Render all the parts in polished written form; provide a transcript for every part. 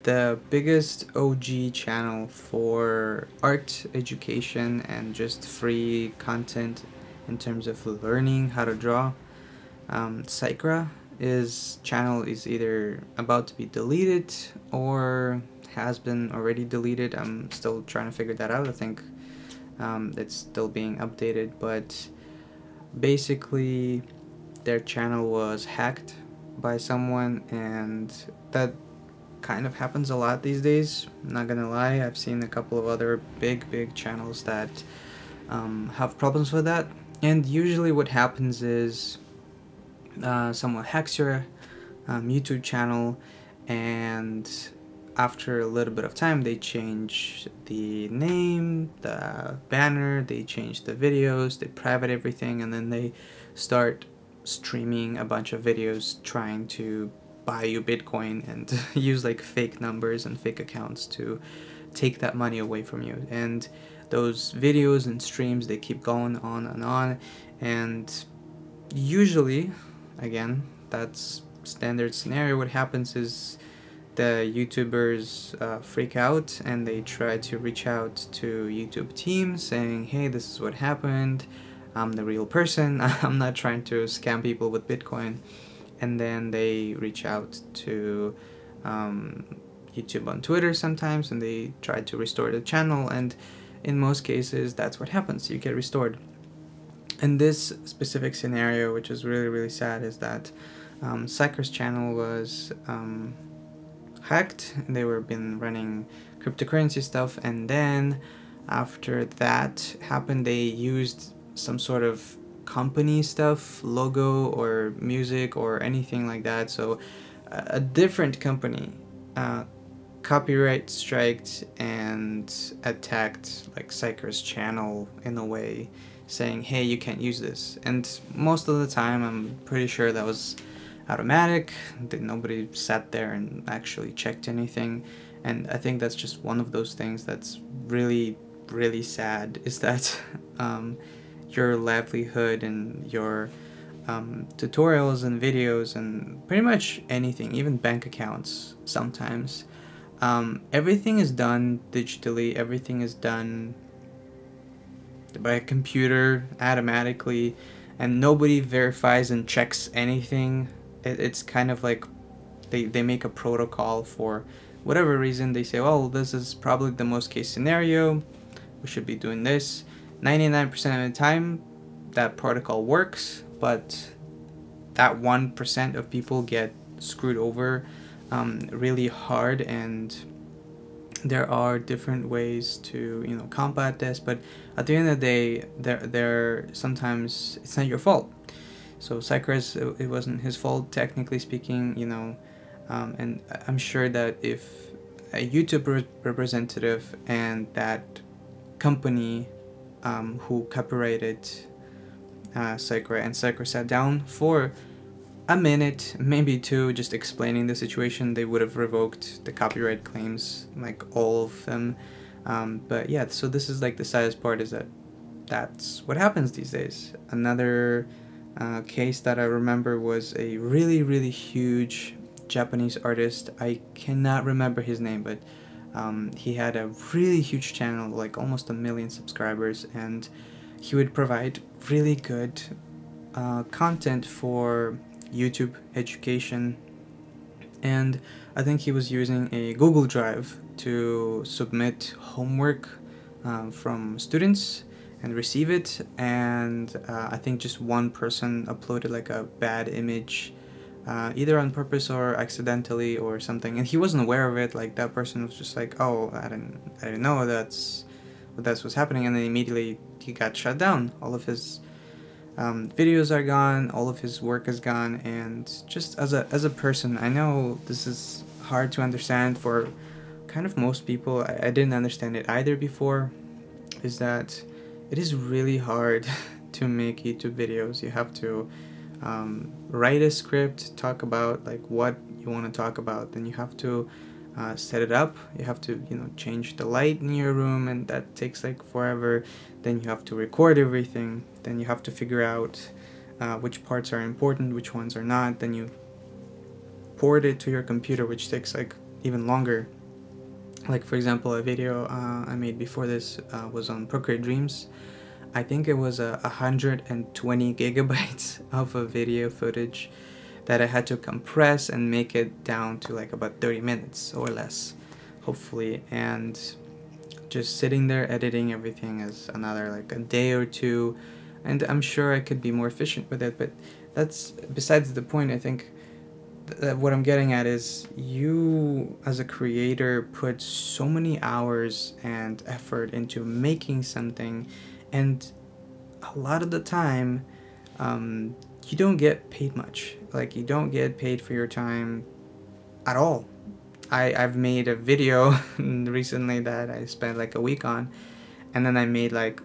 the biggest OG channel for art education and just free content in terms of learning how to draw. Sycra is channel is either about to be deleted or has been already deleted. I'm still trying to figure that out. I think it's still being updated, but basically their channel was hacked by someone, and that kind of happens a lot these days. I'm not gonna lie, I've seen a couple of other big channels that have problems with that. And usually what happens is someone hacks your YouTube channel, and after a little bit of time they change the name, the banner, they change the videos, they private everything, and then they start streaming a bunch of videos trying to buy you Bitcoin and use like fake numbers and fake accounts to take that money away from you. And those videos and streams, they keep going on and on, and usually, again, that's standard scenario. What happens is the YouTubers freak out and they try to reach out to YouTube team saying, hey, this is what happened, I'm the real person, I'm not trying to scam people with Bitcoin. And then they reach out to YouTube on Twitter sometimes, and they try to restore the channel, and in most cases that's what happens, you get restored. In this specific scenario, which is really sad, is that Sycra's channel was hacked, and they were been running cryptocurrency stuff, and then after that happened, they used some sort of company stuff, logo or music or anything like that. So a different company copyright striked and attacked like Sycra's channel in a way, saying, hey, you can't use this. And most of the time I'm pretty sure that was automatic, that nobody sat there and actually checked anything. And I think that's just one of those things that's really sad, is that your livelihood and your tutorials and videos and pretty much anything, even bank accounts sometimes, everything is done digitally, everything is done by a computer automatically, and nobody verifies and checks anything. It's kind of like they make a protocol for whatever reason. They say, well, this is probably the most case scenario, we should be doing this. 99% of the time that protocol works, but that 1% of people get screwed over really hard, and there are different ways to combat this, but at the end of the day, there sometimes it's not your fault. So Sycra's, it wasn't his fault, technically speaking, and I'm sure that if a YouTube representative and that company who copyrighted Sycra, and Sycra sat down for a minute, maybe two, just explaining the situation, they would have revoked the copyright claims, like all of them. But yeah, so this is like the saddest part, is that that's what happens these days. Another case that I remember was a really huge Japanese artist. I cannot remember his name, but he had a really huge channel, like almost 1 million subscribers, and he would provide really good content for YouTube education. And I think he was using a Google Drive to submit homework from students and receive it, and I think just one person uploaded like a bad image, either on purpose or accidentally or something, and he wasn't aware of it. Like, that person was just like, oh, I didn't know that's what's happening, and then immediately he got shut down. All of his videos are gone, all of his work is gone. And just as a person, I know this is hard to understand for kind of most people. I didn't understand it either before, is that it is really hard to make YouTube videos. You have to write a script, talk about like what you want to talk about, then you have to set it up, you have to change the light in your room, and that takes like forever. Then you have to record everything, then you have to figure out which parts are important, which ones are not, then you port it to your computer, which takes like even longer. Like for example, a video I made before this was on Procreate Dreams. I think it was 120 gigabytes of a video footage that I had to compress and make it down to like about 30 minutes or less, hopefully. And just sitting there editing everything is another like a day or two, and I'm sure I could be more efficient with it, but that's besides the point. I think what I'm getting at is you as a creator put so many hours and effort into making something, and a lot of the time you don't get paid much. Like you don't get paid for your time at all. I've made a video recently that I spent like a week on, and then I made like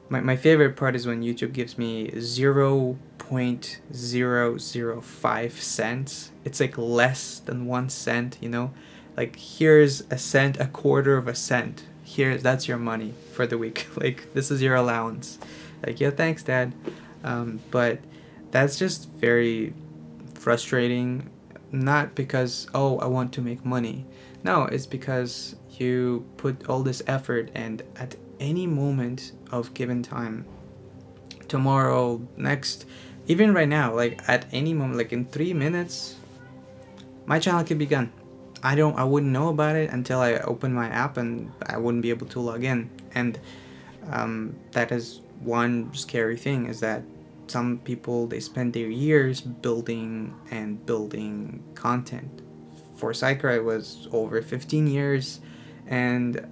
my favorite part is when YouTube gives me 0.005 cents. It's like less than 1 cent, you know? Like here's a cent, a quarter of a cent. Here, that's your money for the week. Like this is your allowance. Like, yeah, thanks, Dad. But that's just very frustrating. Not because, oh, I want to make money. No, it's because you put all this effort, and at any moment of given time, tomorrow, next, even right now, like at any moment, like in 3 minutes, my channel could be gone. I wouldn't know about it until I open my app, and I wouldn't be able to log in. And that is one scary thing, is that some people, they spend their years building and building content. For Sycra, it was over 15 years, and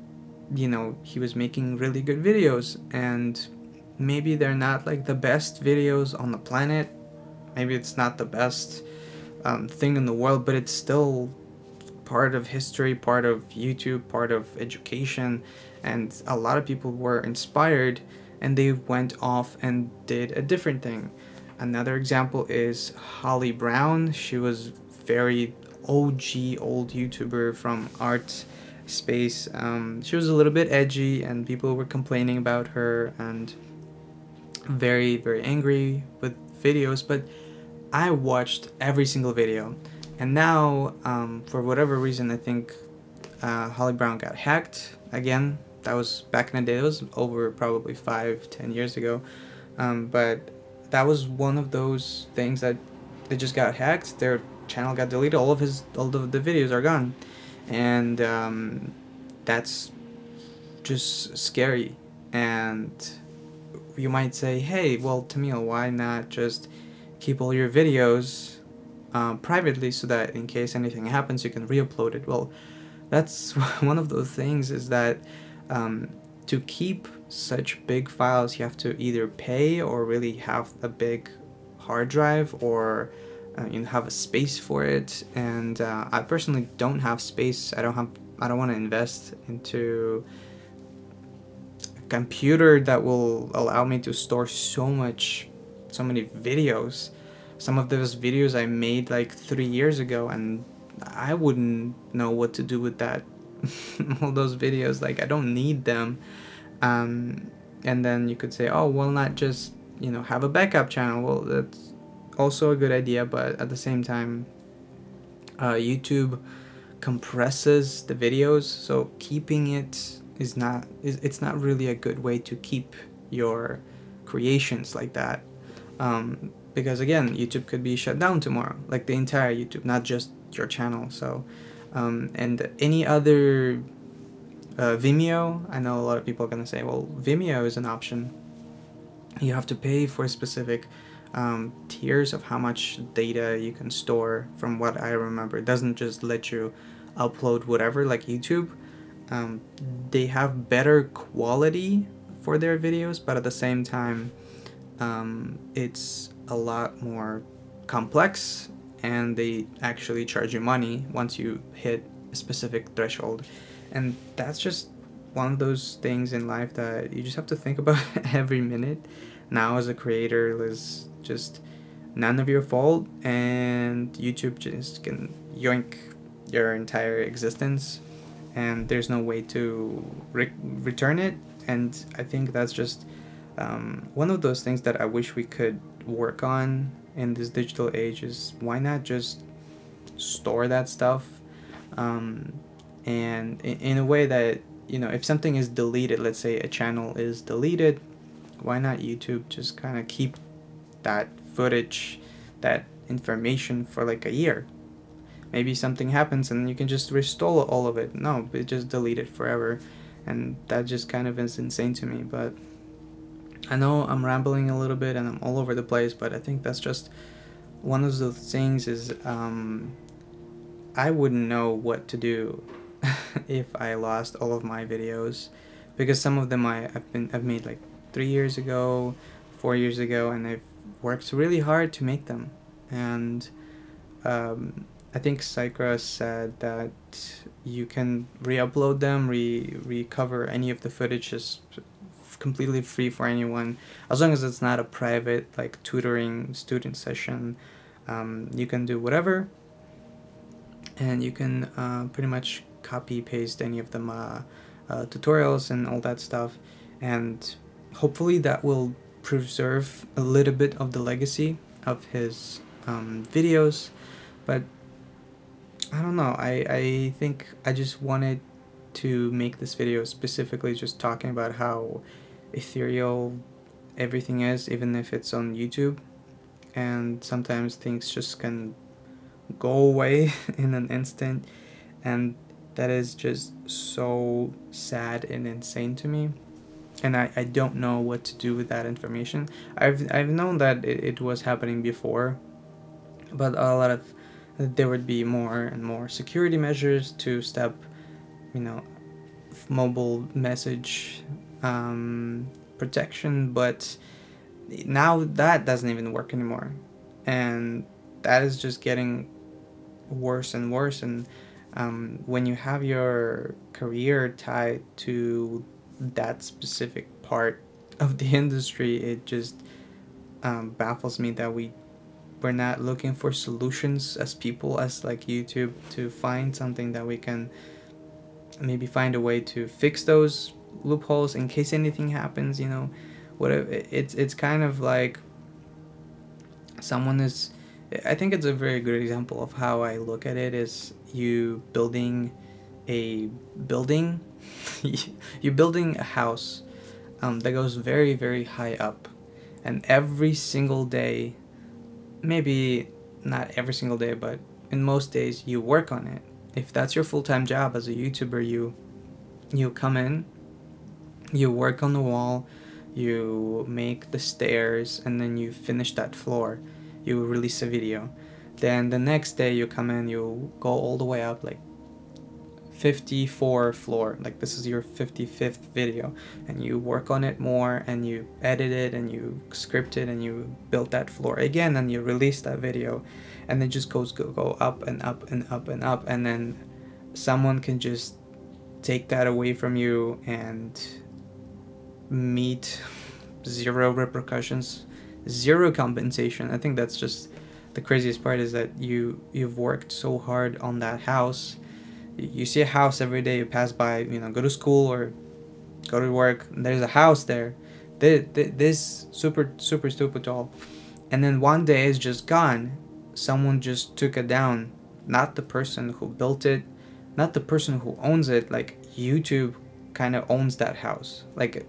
you know, he was making really good videos, and maybe they're not like the best videos on the planet, maybe it's not the best thing in the world, but it's still part of history, part of YouTube, part of education, and a lot of people were inspired and they went off and did a different thing. Another example is Holly Brown. She was very OG old YouTuber from art space. She was a little bit edgy and people were complaining about her and very, very angry with videos, but I watched every single video. And now, for whatever reason, I think Holly Brown got hacked again. That was back in the day. It was over probably 5-10 years ago. But that was one of those things that they just got hacked. Their channel got deleted. All of the videos are gone, and that's just scary. And you might say, hey, well, Tamil, why not just keep all your videos privately so that in case anything happens you can re-upload it? Well, that's one of those things, is that to keep such big files you have to either pay or really have a big hard drive, or you know, have a space for it. And I personally don't have space. I don't want to invest into a computer that will allow me to store so many videos. Some of those videos I made like 3 years ago, and I wouldn't know what to do with that. All those videos, like I don't need them. And then you could say, oh, well, not just, you know, have a backup channel. Well, that's also a good idea, but at the same time, YouTube compresses the videos, so keeping it it's not really a good way to keep your creations like that. Because again, YouTube could be shut down tomorrow, like the entire YouTube, not just your channel. So and any other Vimeo, I know a lot of people are gonna say, well, Vimeo is an option. You have to pay for specific tiers of how much data you can store. From what I remember, it doesn't just let you upload whatever like YouTube. They have better quality for their videos, but at the same time it's a lot more complex, and they actually charge you money once you hit a specific threshold. And that's just one of those things in life that you just have to think about every minute. Now as a creator, is just none of your fault, and YouTube just can yoink your entire existence, and there's no way to return it. And I think that's just one of those things that I wish we could work on in this digital age, is why not just store that stuff. and in a way that, you know, if something is deleted, let's say a channel is deleted, why not YouTube just kind of keep that footage, that information for like a year? Maybe something happens and you can just restore all of it. No, it just delete it forever. And that just kind of is insane to me. But I know I'm rambling a little bit and I'm all over the place, but I think that's just one of those things is I wouldn't know what to do if I lost all of my videos, because some of them I've made like 3 years ago, 4 years ago, and I've worked really hard to make them. And I think Sycra said that you can re-upload them, recover any of the footage, just completely free for anyone, as long as it's not a private like tutoring student session. You can do whatever, and you can pretty much copy paste any of them tutorials and all that stuff, and hopefully that will preserve a little bit of the legacy of his videos. But I don't know, I think I just wanted to make this video specifically just talking about how ethereal everything is, even if it's on YouTube, and sometimes things just can go away in an instant, and that is just so sad and insane to me. And I don't know what to do with that information. I've known that it was happening before, but a lot of there would be more and more security measures to stop, you know, mobile message protection, but now that doesn't even work anymore, and that is just getting worse and worse. And when you have your career tied to that specific part of the industry, it just baffles me that we're not looking for solutions as people, as like YouTube, to find something that we can maybe find a way to fix those loopholes in case anything happens, you know. Whatever, it's kind of like someone is, I think it's a very good example of how I look at it, is you building a building you building a house that goes very, very high up, and every single day, maybe not every single day, but in most days you work on it. If that's your full-time job as a YouTuber, you come in, you work on the wall, you make the stairs, and then you finish that floor, you release a video. Then the next day you come in, you go all the way up, like 54 floor, like this is your 55th video, and you work on it more, and you edit it, and you script it, and you build that floor again, and you release that video, and it just go up and up and up and up, and then someone can just take that away from you and meet zero repercussions, zero compensation. I think that's just the craziest part, is that you've worked so hard on that house. You see a house every day, you pass by, you know, go to school or go to work, and there's a house there, this super stupid tall, and then one day it's just gone. Someone just took it down, not the person who built it, not the person who owns it. Like YouTube kind of owns that house, like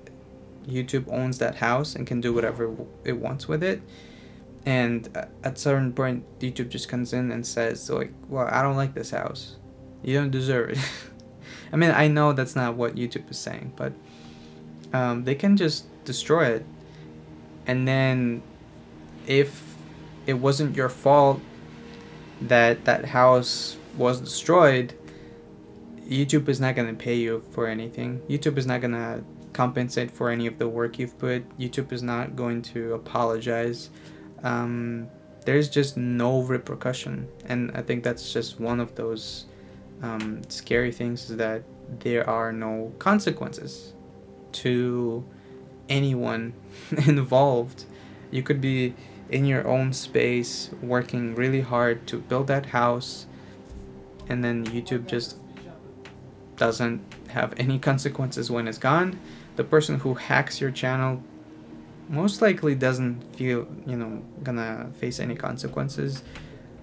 YouTube owns that house and can do whatever it wants with it. And at certain point YouTube just comes in and says, like, well, I don't like this house, you don't deserve it. I mean, I know that's not what YouTube is saying, but they can just destroy it. And then if it wasn't your fault that that house was destroyed, YouTube is not going to pay you for anything. YouTube is not going to compensate for any of the work you've put. YouTube is not going to apologize. There's just no repercussion. And I think that's just one of those scary things, is that there are no consequences to anyone involved. You could be in your own space working really hard to build that house, and then YouTube just doesn't have any consequences when it's gone. The person who hacks your channel most likely doesn't feel, you know, gonna face any consequences.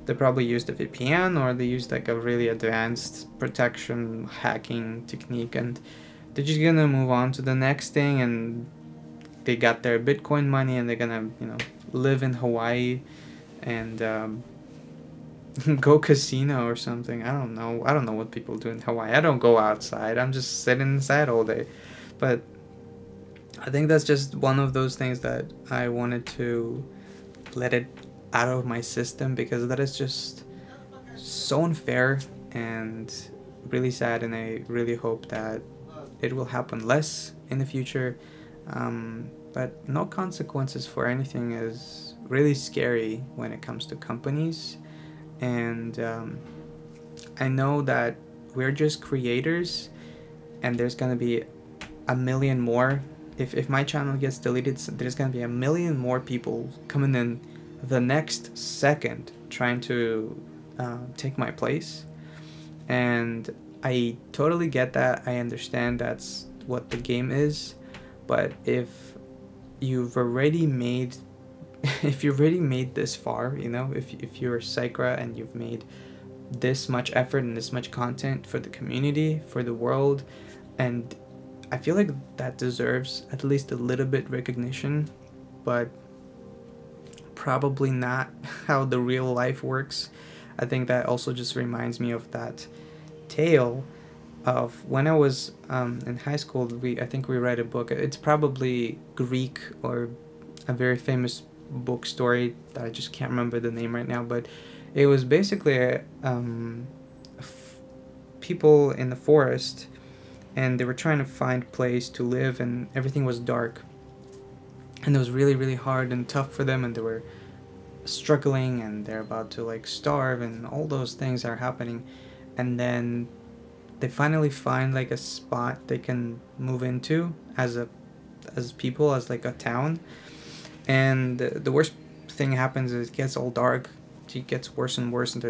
They probably used a VPN, or they used like a really advanced protection hacking technique, and they're just gonna move on to the next thing, and they got their Bitcoin money, and they're gonna, live in Hawaii and go casino or something. I don't know. I don't know what people do in Hawaii. I don't go outside. I'm just sitting inside all day. But I think that's just one of those things that I wanted to let it out of my system, because that is just so unfair and really sad, and I really hope that it will happen less in the future. But no consequences for anything is really scary when it comes to companies. And I know that we're just creators, and there's gonna be a million more. If my channel gets deleted, there's gonna be a million more people coming in the next second trying to take my place. And I totally get that. I understand that's what the game is. But if you've already made if you've already made this far, if you're Sycra and you've made this much effort and this much content for the community, for the world, and I feel like that deserves at least a little bit recognition, but probably not how the real life works. I think that also just reminds me of that tale of when I was in high school. I think we read a book. It's probably Greek or a very famous book story that I just can't remember the name right now, but it was basically people in the forest, and they were trying to find a place to live, and everything was dark, and it was really, really hard and tough for them, and they were struggling, and they're about to like starve, and all those things are happening. And then they finally find like a spot they can move into as people, as like a town. And the worst thing happens is it gets all dark. It gets worse and worse, and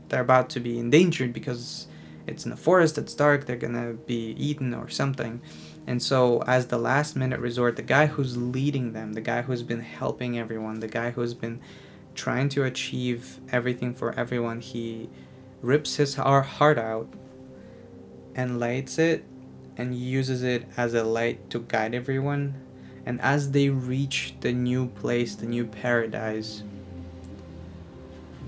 they're about to be endangered because it's in the forest, it's dark, they're gonna be eaten or something. And so as the last minute resort, the guy who's leading them, the guy who's been helping everyone, the guy who's been trying to achieve everything for everyone, he rips his heart out and lights it and uses it as a light to guide everyone. And as they reach the new place, the new paradise,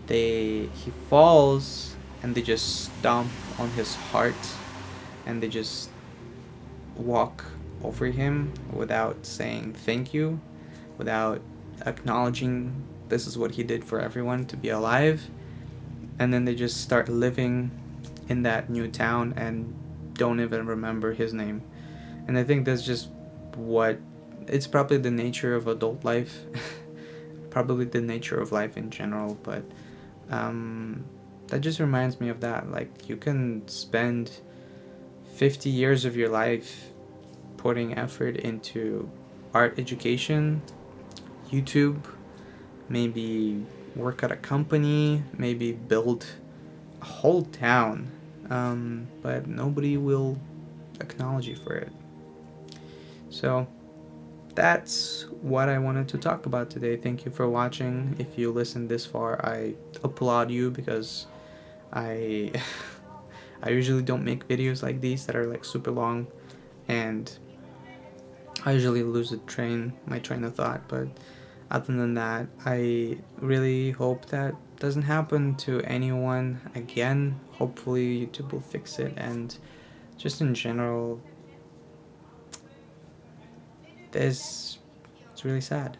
he falls, and they just stomp on his heart, and they just walk over him without saying thank you, without acknowledging this is what he did for everyone to be alive. And then they just start living in that new town and don't even remember his name. And I think that's just it's probably the nature of adult life, probably the nature of life in general. But that just reminds me of that. Like, you can spend 50 years of your life putting effort into art education, YouTube, maybe work at a company, maybe build a whole town, but nobody will acknowledge you for it. So that's what I wanted to talk about today. Thank you for watching. If you listened this far, I applaud you, because I I usually don't make videos like these that are like super long, and I usually lose my train of thought. But other than that, I really hope that doesn't happen to anyone again. Hopefully YouTube will fix it, and just in general, it's really sad.